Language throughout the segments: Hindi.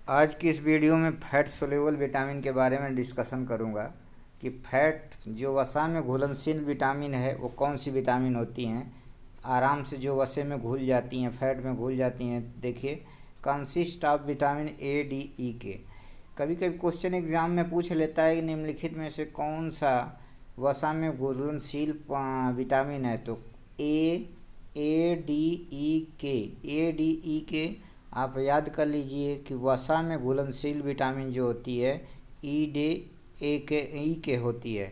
आज की इस वीडियो में फैट सोल्यूबल विटामिन के बारे में डिस्कशन करूंगा कि फैट जो वसा में घुलनशील विटामिन है वो कौन सी विटामिन होती हैं, आराम से जो वसे में घुल जाती हैं, फैट में घुल जाती हैं। देखिए, consist of vitamin A D E के। कभी कभी क्वेश्चन एग्जाम में पूछ लेता है कि निम्नलिखित में से कौन सा वसा में घुलनशील विटामिन है। तो ए डी ई के आप याद कर लीजिए कि वसा में घुलनशील विटामिन जो होती है ई के होती है।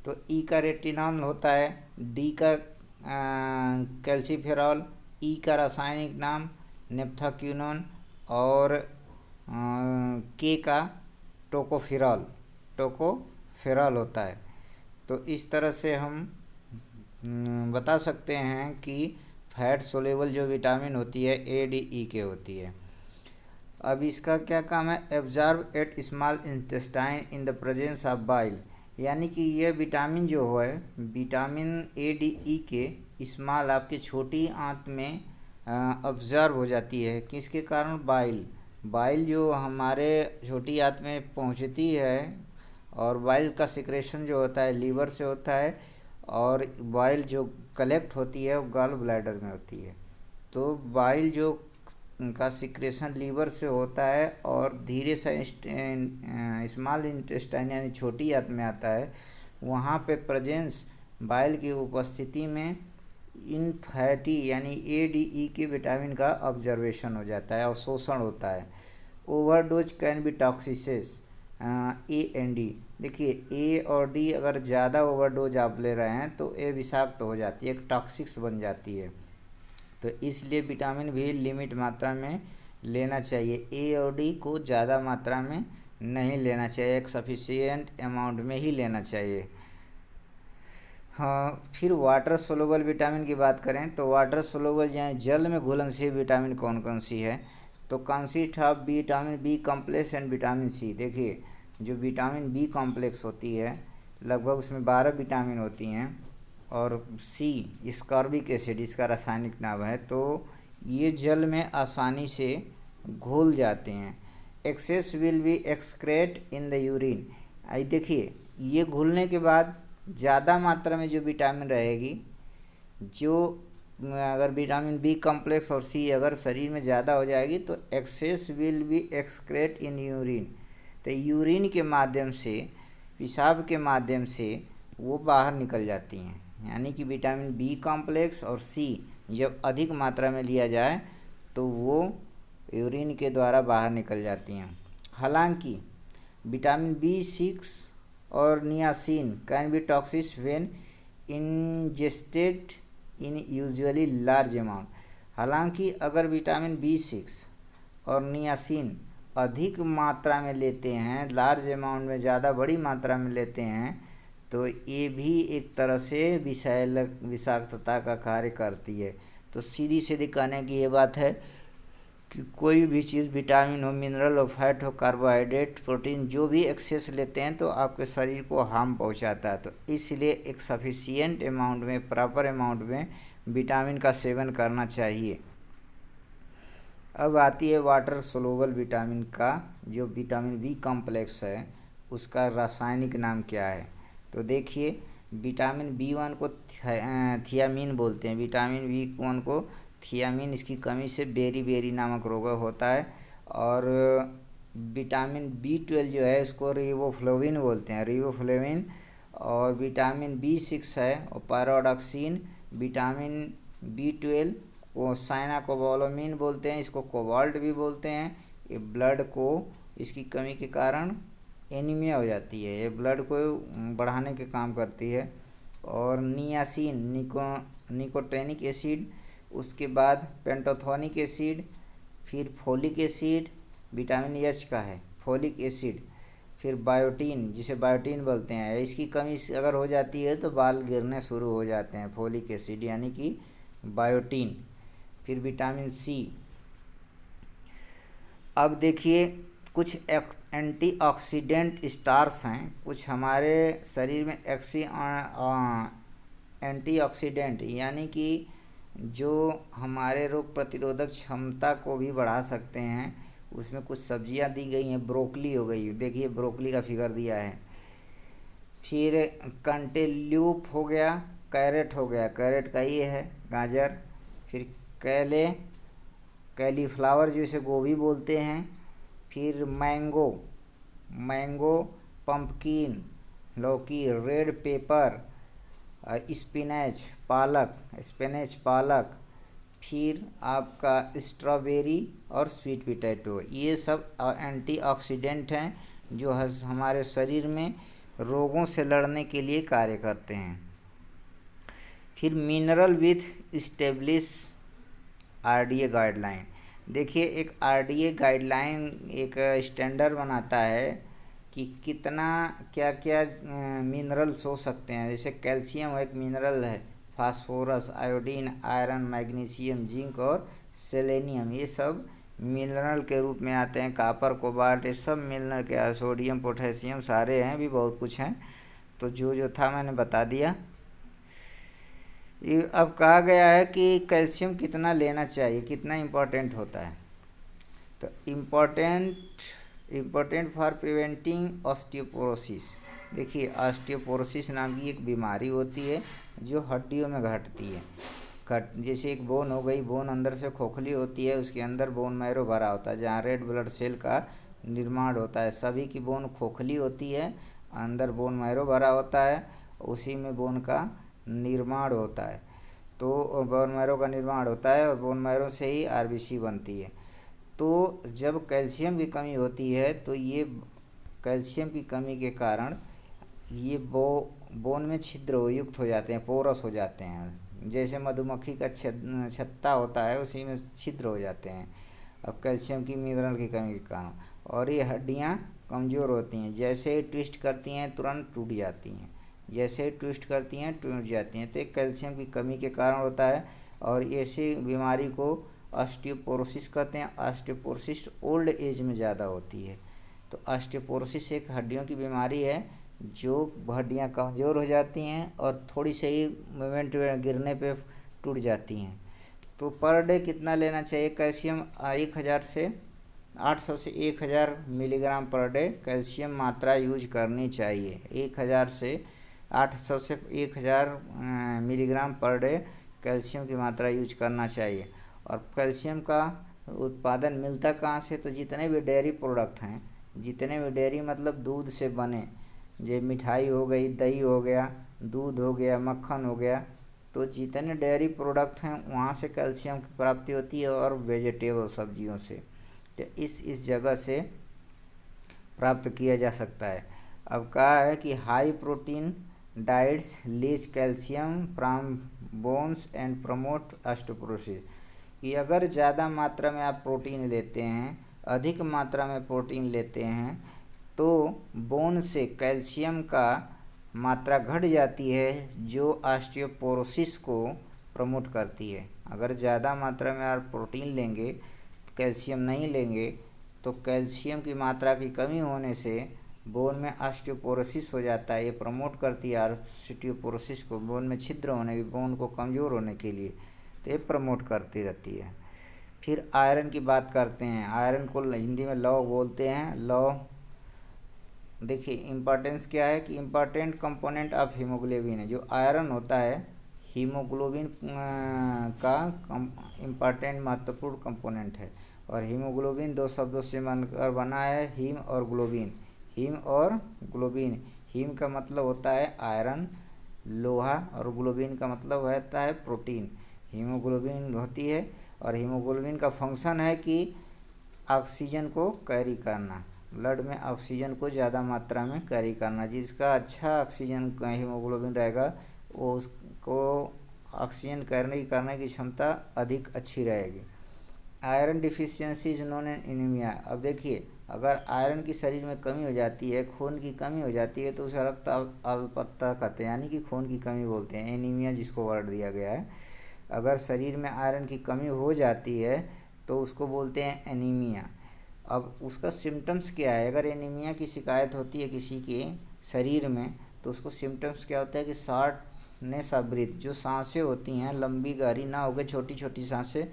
तो ई का रेटिनॉल होता है, डी का कैल्सीफेरॉल, ई का रासायनिक नाम नेप्थाक्यूनोन और के का टोकोफेरॉल होता है। तो इस तरह से हम बता सकते हैं कि फैट सोलेबल जो विटामिन होती है ए डी ई के होती है। अब इसका क्या काम है? Absorb at small intestine in the presence of bile, यानी कि यह विटामिन जो है विटामिन ए डी ई के स्मॉल आपके छोटी आंत में ऑब्जर्व हो जाती है। किसके कारण? बाइल जो हमारे छोटी आंत में पहुंचती है और बाइल का सिक्रेशन जो होता है लीवर से होता है और बाइल जो कलेक्ट होती है वो गॉल ब्लैडर में होती है। तो बाइल जो का सिक्रेशन लीवर से होता है और धीरे से स्मॉल इंटेस्टाइन यानी छोटी आंत में आता है। वहाँ पे प्रेजेंस बाइल की उपस्थिति में इन फैटी यानी ए डी ई के विटामिन का ऑब्जर्वेशन हो जाता है और शोषण होता है। Overdose can be toxicities A and D. देखिए, ए और डी अगर ज़्यादा ओवरडोज आप ले रहे हैं तो ए विषाक्त हो जाती है, एक टॉक्सिक्स बन जाती है। तो इसलिए विटामिन भी लिमिट मात्रा में लेना चाहिए। ए और डी को ज़्यादा मात्रा में नहीं लेना चाहिए, एक सफिशिएंट अमाउंट में ही लेना चाहिए। हाँ, फिर वाटर सोलुबल विटामिन की बात करें तो वाटर सोलुबल यानी जल में घुलनशील विटामिन कौन कौन सी है? तो consist of vitamin B complex and vitamin C. देखिए, जो विटामिन बी कॉम्प्लेक्स होती है लगभग उसमें 12 विटामिन होती हैं और सी स्कॉर्बिक एसिड इसका रासायनिक नाम है। तो ये जल में आसानी से घुल जाते हैं। Excess will be excrete in the urine. आई देखिए, ये घुलने के बाद ज़्यादा मात्रा में जो विटामिन रहेगी, जो अगर विटामिन बी कॉम्प्लेक्स और सी अगर शरीर में ज़्यादा हो जाएगी तो excess will be excrete in urine. तो यूरिन के माध्यम से, पेशाब के माध्यम से वो बाहर निकल जाती हैं। यानी कि विटामिन बी कॉम्प्लेक्स और सी जब अधिक मात्रा में लिया जाए तो वो यूरिन के द्वारा बाहर निकल जाती हैं। हालांकि विटामिन बी सिक्स और niacin can be toxic when ingested in usually large amount. हालांकि अगर विटामिन बी सिक्स और नियासिन अधिक मात्रा में लेते हैं, लार्ज अमाउंट में, ज़्यादा बड़ी मात्रा में लेते हैं, तो ये भी एक तरह से विषाक्तता का कार्य करती है। तो सीधी सीधी कहने की ये बात है कि कोई भी चीज़, विटामिन हो, मिनरल हो, फैट हो, कार्बोहाइड्रेट, प्रोटीन, जो भी एक्सेस लेते हैं तो आपके शरीर को हार्म पहुंचाता है। तो इसलिए एक सफिशिएंट अमाउंट में, प्रॉपर अमाउंट में विटामिन का सेवन करना चाहिए। अब आती है वाटर सोलुबल विटामिन का, जो विटामिन बी कॉम्प्लेक्स है उसका रासायनिक नाम क्या है? तो देखिए, विटामिन बी वन को थियामीन बोलते हैं। विटामिन बी वन को थियामीन, इसकी कमी से बेरी नामक रोग होता है। और विटामिन बी 12 जो है उसको रिबोफ्लाविन बोलते हैं, रिबोफ्लाविन। और विटामिन बी 6 है और पैराडॉक्सिन। विटामिन बी 12 को साइनाकोबालामिन बोलते हैं, इसको कोबाल्ट भी बोलते हैं। ये ब्लड को, इसकी कमी के कारण एनीमिया हो जाती है, ये ब्लड को बढ़ाने के काम करती है। और नियासिन, निकोटेनिक एसिड, उसके बाद पेंटोथोनिक एसिड, फिर फोलिक एसिड, विटामिन एच का है फोलिक एसिड। फिर बायोटीन, जिसे बायोटीन बोलते हैं, इसकी कमी अगर हो जाती है तो बाल गिरने शुरू हो जाते हैं, फोलिक एसिड यानी कि बायोटीन। फिर विटामिन सी। अब देखिए, कुछ एंटीऑक्सीडेंट स्टार्स हैं, कुछ हमारे शरीर में एंटीऑक्सीडेंट यानी कि जो हमारे रोग प्रतिरोधक क्षमता को भी बढ़ा सकते हैं, उसमें कुछ सब्जियां दी गई हैं, ब्रोकली हो गई, देखिए ब्रोकली का फिगर दिया है। फिर कंटेल्यूप हो गया, कैरेट हो गया, कैरेट का ये है गाजर। फिर कैले कैलीफ्लावर जिसे गोभी बोलते हैं। फिर मैंगो मैंगो, पंपकिन लौकी, रेड पेपर, स्पिनच पालक। फिर आपका स्ट्रॉबेरी और स्वीट पोटैटो, ये सब एंटीऑक्सीडेंट हैं जो हमारे शरीर में रोगों से लड़ने के लिए कार्य करते हैं। फिर mineral with establish RDA guideline. देखिए एक आरडीए गाइडलाइन एक स्टैंडर्ड बनाता है कि कितना क्या क्या मिनरल्स हो सकते हैं। जैसे कैल्शियम एक मिनरल है, phosphorus, iodine, iron, magnesium, zinc और सेलेनियम, ये सब मिनरल के रूप में आते हैं। कॉपर, कोबाल्ट, ये सब मिनरल के, सोडियम, पोटेशियम, सारे हैं, भी बहुत कुछ हैं। तो जो था मैंने बता दिया। अब कहा गया है कि कैल्शियम कितना लेना चाहिए, कितना इम्पोर्टेंट होता है। तो इम्पोर्टेंट फॉर प्रिवेंटिंग ऑस्टियोपोरोसिस। देखिए ऑस्टियोपोरोसिस नाम की एक बीमारी होती है जो हड्डियों में घटती है। जैसे एक बोन हो गई, बोन अंदर से खोखली होती है, उसके अंदर बोन मैरो भरा होता है जहाँ रेड ब्लड सेल का निर्माण होता है। सभी की बोन खोखली होती है, अंदर बोन मैरो भरा होता है, उसी में बोन का निर्माण होता है। तो बोन मैरो का निर्माण होता है और बोन मैरो से ही आरबीसी बनती है। तो जब कैल्शियम की कमी होती है तो ये कैल्शियम की कमी के कारण ये बोन में छिद्र युक्त हो जाते हैं, पोरस हो जाते हैं। जैसे मधुमक्खी का छत्ता होता है, उसी में छिद्र हो जाते हैं अब कैल्शियम की मिनरल की कमी के कारण। और ये हड्डियाँ कमज़ोर होती हैं, जैसे ही ट्विस्ट करती हैं तुरंत टूट जाती हैं, जैसे ही ट्विस्ट करती हैं टूट जाती हैं। तो एक कैल्शियम की कमी के कारण होता है। और ऐसी बीमारी को ऑस्टियोपोरोसिस कहते हैं। ऑस्टियोपोरोसिस ओल्ड एज में ज़्यादा होती है। तो ऑस्टियोपोरोसिस एक हड्डियों की बीमारी है जो हड्डियाँ कमज़ोर हो जाती हैं और थोड़ी से ही मूवमेंट गिरने पे टूट जाती हैं। तो पर डे कितना लेना चाहिए कैल्शियम? 1000 से 800 से 1000 मिलीग्राम पर डे कैल्शियम मात्रा यूज करनी चाहिए। 1000 से 800 से 1000 मिलीग्राम पर डे कैल्शियम की मात्रा यूज करना चाहिए। और कैल्शियम का उत्पादन मिलता कहाँ से? तो जितने भी डेयरी प्रोडक्ट हैं, जितने भी डेयरी मतलब दूध से बने, जो मिठाई हो गई, दही हो गया, दूध हो गया, मक्खन हो गया, तो जितने डेयरी प्रोडक्ट हैं वहाँ से कैल्शियम की प्राप्ति होती है। और वेजिटेबल सब्जियों से, तो इस जगह से प्राप्त किया जा सकता है। अब कहा है कि high protein diets leach calcium from bones and promote osteoporosis. कि अगर ज़्यादा मात्रा में आप प्रोटीन लेते हैं, अधिक मात्रा में प्रोटीन लेते हैं, तो बोन से कैल्शियम का मात्रा घट जाती है जो ऑस्टियोपोरोसिस को प्रमोट करती है। अगर ज़्यादा मात्रा में आप प्रोटीन लेंगे, कैल्शियम नहीं लेंगे, तो कैल्शियम की मात्रा की कमी होने से बोन में ऑस्टियोपोरोसिस हो जाता है। ये प्रमोट करती है ऑस्टियोपोरोसिस को, बोन में छिद्र होने की, बोन को कमज़ोर होने के लिए, तो ये प्रमोट करती रहती है। फिर आयरन की बात करते हैं। आयरन को हिंदी में लौ बोलते हैं। लौ देखिए इम्पॉर्टेंस क्या है कि इम्पॉर्टेंट कंपोनेंट ऑफ हीमोग्लोबिन है। जो आयरन होता है हीमोग्लोबिन का इम्पॉर्टेंट महत्वपूर्ण कंपोनेंट है। और हीमोग्लोबिन दो शब्दों से बनकर बना है, हीम और ग्लोबिन। हीम और ग्लोबिन, हीम का मतलब होता है आयरन, लोहा, और ग्लोबिन का मतलब होता है प्रोटीन। हीमोग्लोबिन होती है और हीमोग्लोबिन का फंक्शन है कि ऑक्सीजन को कैरी करना, ब्लड में ऑक्सीजन को ज़्यादा मात्रा में कैरी करना। जिसका अच्छा ऑक्सीजन का हीमोग्लोबिन रहेगा वो उसको ऑक्सीजन करने की क्षमता अधिक अच्छी रहेगी। Iron deficiency is known an anaemia. अब देखिए अगर आयरन की शरीर में कमी हो जाती है, खून की कमी हो जाती है, तो उसे रक्त अल्पत्ता कहते हैं, यानी कि खून की कमी बोलते हैं, एनीमिया जिसको वर्ड दिया गया है। अगर शरीर में आयरन की कमी हो जाती है तो उसको बोलते हैं एनीमिया। अब उसका सिम्टम्स क्या है? अगर एनीमिया की शिकायत होती है किसी के शरीर में, तो उसको सिम्टम्स क्या होता है कि शॉर्टनेस ऑफ ब्रीथ, जो सांसें होती हैं लंबी गहरी ना होकर छोटी छोटी सांसें,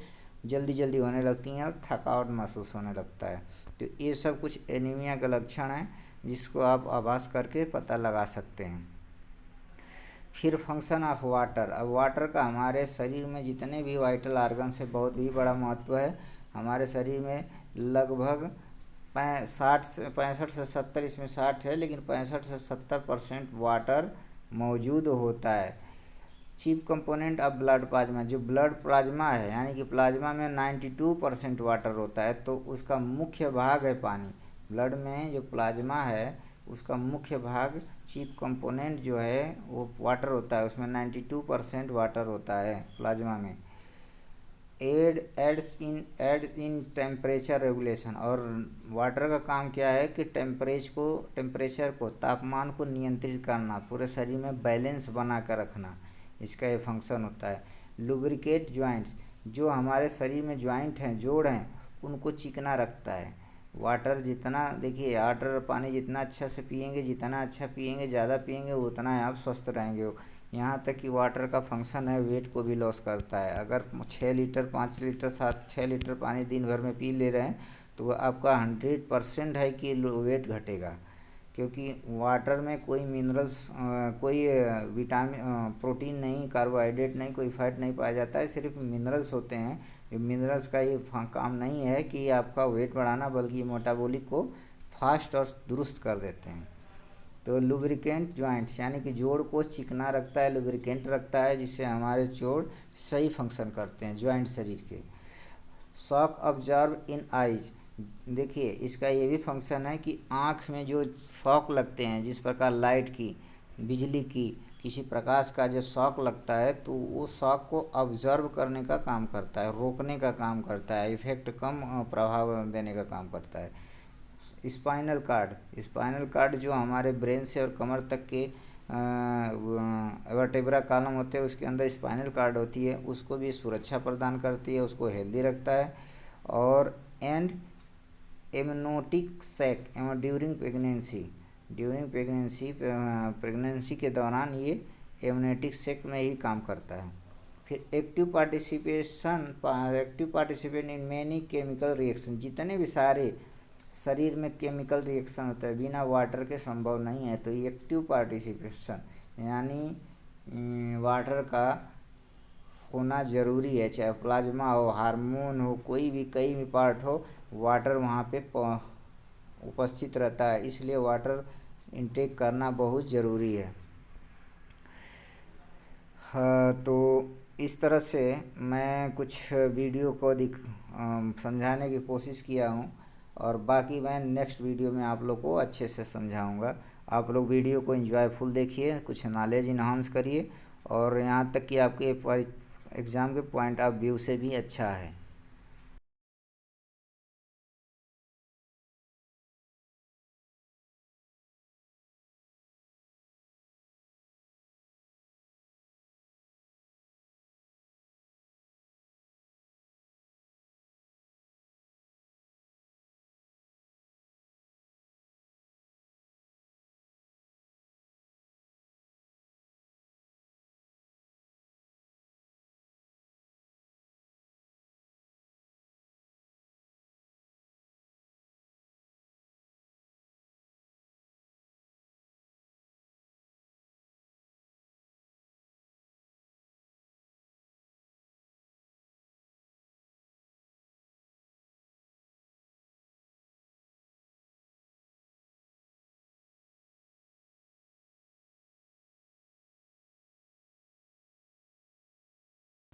जल्दी जल्दी होने लगती हैं और थकावट महसूस होने लगता है। तो ये सब कुछ एनीमिया के लक्षण हैं जिसको आप आभास करके पता लगा सकते हैं। फिर फंक्शन ऑफ वाटर। अब वाटर का हमारे शरीर में जितने भी वाइटल ऑर्गन्स है बहुत ही बड़ा महत्व है। हमारे शरीर में लगभग 65 से 70, इसमें 60 है लेकिन 65 से 70% वाटर मौजूद होता है। Chief component of blood plasma, जो ब्लड प्लाज्मा है यानी कि प्लाज्मा में 92% वाटर होता है, तो उसका मुख्य भाग है पानी। ब्लड में जो प्लाज्मा है उसका मुख्य भाग, चीफ कंपोनेंट जो है वो वाटर होता है, उसमें 92% वाटर होता है प्लाज्मा में। एड्स इन टेम्परेचर रेगुलेशन, और वाटर का काम क्या है कि टेम्परेचर को तापमान को नियंत्रित करना, पूरे शरीर में बैलेंस बना कर रखना, इसका ये फंक्शन होता है। लुब्रिकेट जॉइंट्स, जो हमारे शरीर में जॉइंट हैं, जोड़ हैं, उनको चिकना रखता है। वाटर जितना, देखिए वाटर पानी जितना अच्छा से पिएंगे, जितना अच्छा पिएंगे, ज़्यादा पिएंगे, उतना आप स्वस्थ रहेंगे। यहाँ तक कि वाटर का फंक्शन है वेट को भी लॉस करता है। अगर 6 लीटर 5 लीटर 6 लीटर पानी दिन भर में पी ले रहे हैं तो आपका 100% है कि वेट घटेगा, क्योंकि वाटर में कोई मिनरल्स, कोई विटामिन, प्रोटीन नहीं, कार्बोहाइड्रेट नहीं, कोई फैट नहीं पाया जाता है, सिर्फ मिनरल्स होते हैं। मिनरल्स का ये काम नहीं है कि आपका वेट बढ़ाना, बल्कि ये मेटाबॉलिक को फास्ट और दुरुस्त कर देते हैं। तो लुब्रिकेंट जॉइंट्स, यानी कि जोड़ को चिकना रखता है, लुब्रिकेंट रखता है, जिससे हमारे जोड़ सही फंक्शन करते हैं, जॉइंट शरीर के। शॉक ऑब्जर्व इन आइज, देखिए इसका ये भी फंक्शन है कि आँख में जो शॉक लगते हैं, जिस प्रकार लाइट की, बिजली की, किसी प्रकाश का जो शॉक लगता है, तो वो शॉक को ऑब्जर्व करने का काम करता है, रोकने का काम करता है, इफेक्ट कम प्रभाव देने का काम करता है। स्पाइनल कार्ड जो हमारे ब्रेन से और कमर तक के वर्टेब्रा कॉलम होते हैं, उसके अंदर स्पाइनल कार्ड होती है, उसको भी सुरक्षा प्रदान करती है, उसको हेल्दी रखता है। और and amniotic sac during pregnancy के दौरान ये एमनोटिक सैक में ही काम करता है। फिर active participate in many chemical reaction, जितने भी सारे शरीर में केमिकल रिएक्शन होता है बिना वाटर के संभव नहीं है। तो एक्टिव पार्टिसिपेशन यानी वाटर का होना ज़रूरी है, चाहे प्लाज्मा हो, हार्मोन हो, कोई भी कई भी पार्ट हो, वाटर वहाँ पे उपस्थित रहता है, इसलिए वाटर इनटेक करना बहुत ज़रूरी है। हाँ, तो इस तरह से मैं कुछ वीडियो को समझाने की कोशिश किया हूँ, और बाकी मैं नेक्स्ट वीडियो में आप लोग को अच्छे से समझाऊंगा। आप लोग वीडियो को एंजॉयफुल देखिए, कुछ नॉलेज इन्हांस करिए, और यहाँ तक कि आपके एग्ज़ाम के पॉइंट ऑफ व्यू से भी अच्छा है।